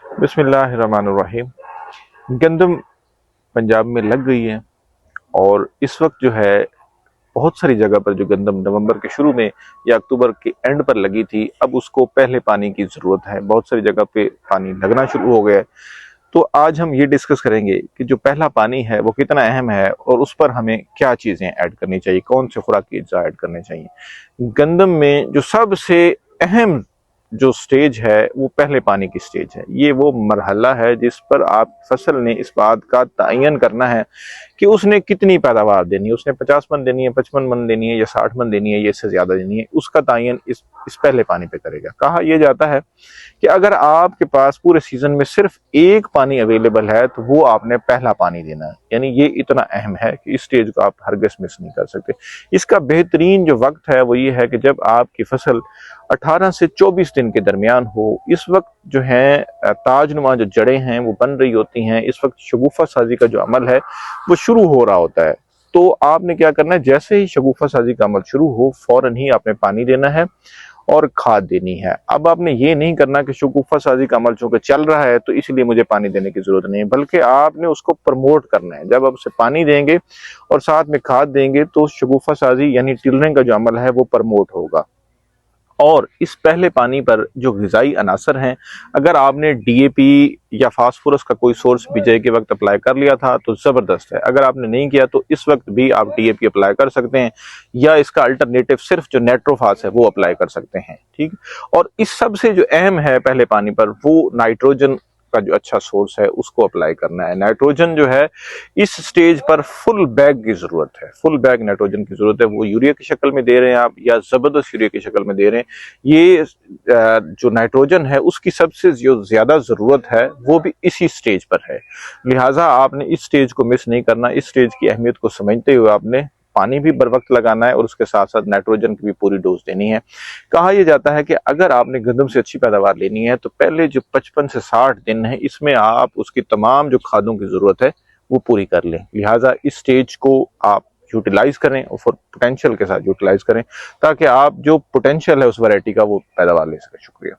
बिस्मिल्लाहिर्रहमानिर्रहीम। गंदम पंजाब में लग गई है और इस वक्त जो है बहुत सारी जगह पर जो गंदम नवंबर के शुरू में या अक्टूबर के एंड पर लगी थी, अब उसको पहले पानी की ज़रूरत है। बहुत सारी जगह पे पानी लगना शुरू हो गया है। तो आज हम ये डिस्कस करेंगे कि जो पहला पानी है वो कितना अहम है और उस पर हमें क्या चीज़ें ऐड करनी चाहिए, कौन से खुराकी अज्जा ऐड करने चाहिए। गंदम में जो सबसे अहम जो स्टेज है वो पहले पानी की स्टेज है। ये वो मरहला है जिस पर आप फसल ने इस बात का तयन करना है कि उसने कितनी पैदावार देनी है। उसने 50 मन देनी है, 55 मन देनी है या 60 मन देनी है या इससे ज्यादा देनी है, उसका तयन इस पहले पानी पे करेगा। कहा यह जाता है कि अगर आपके पास पूरे सीजन में सिर्फ एक पानी अवेलेबल है तो वो आपने पहला पानी देना है। यानी ये इतना अहम है कि इस स्टेज को आप हरगिज़ मिस नहीं कर सकते। इसका बेहतरीन जो वक्त है वो ये है कि जब आपकी फसल 18 से 24 दिन के दरमियान हो। इस वक्त जो है ताजनुमा जो जड़ें हैं वो बन रही होती हैं। इस वक्त शगुफा साजी का जो अमल है वो शुरू हो रहा होता है। तो आपने क्या करना है, जैसे ही शगुफा साजी का अमल शुरू हो फौरन ही आपने पानी देना है और खाद देनी है। अब आपने ये नहीं करना कि शगुफा साजी का अमल चूंकि चल रहा है तो इसलिए मुझे पानी देने की जरूरत नहीं है, बल्कि आपने उसको प्रमोट करना है। जब आप उसे पानी देंगे और साथ में खाद देंगे तो शगुफा साजी यानी टिलरिंग का जो अमल है वो प्रमोट होगा। और इस पहले पानी पर जो ग़िज़ाई अनासर हैं, अगर आपने डीएपी या फास्फोरस का कोई सोर्स बिजाई के वक्त अप्लाई कर लिया था तो ज़बरदस्त है। अगर आपने नहीं किया तो इस वक्त भी आप डीएपी अप्लाई कर सकते हैं या इसका अल्टरनेटिव सिर्फ जो नेट्रोफास है वो अप्लाई कर सकते हैं। ठीक। और इस सब से जो अहम है पहले पानी पर वो नाइट्रोजन का जो अच्छा सोर्स है उसको अप्लाई करना है। नाइट्रोजन जो है इस स्टेज पर फुल बैग की जरूरत है, फुल बैग नाइट्रोजन की जरूरत है। वो यूरिया की शक्ल में दे रहे हैं आप या जबरदस्त यूरिया की शक्ल में दे रहे हैं, ये जो नाइट्रोजन है उसकी सबसे जो ज्यादा जरूरत है वो भी इसी स्टेज पर है। लिहाजा आपने इस स्टेज को मिस नहीं करना। इस स्टेज की अहमियत को समझते हुए आपने पानी भी बर वक्त लगाना है और उसके साथ साथ नाइट्रोजन की भी पूरी डोज देनी है। कहा यह जाता है कि अगर आपने गंदम से अच्छी पैदावार लेनी है तो पहले जो 55 से 60 दिन है इसमें आप उसकी तमाम जो खादों की जरूरत है वो पूरी कर लें। लिहाजा इस स्टेज को आप यूटिलाइज करें और फॉर पोटेंशियल के साथ यूटिलाइज करें ताकि आप जो पोटेंशियल है उस वैरायटी का वो पैदावार ले सकें। शुक्रिया।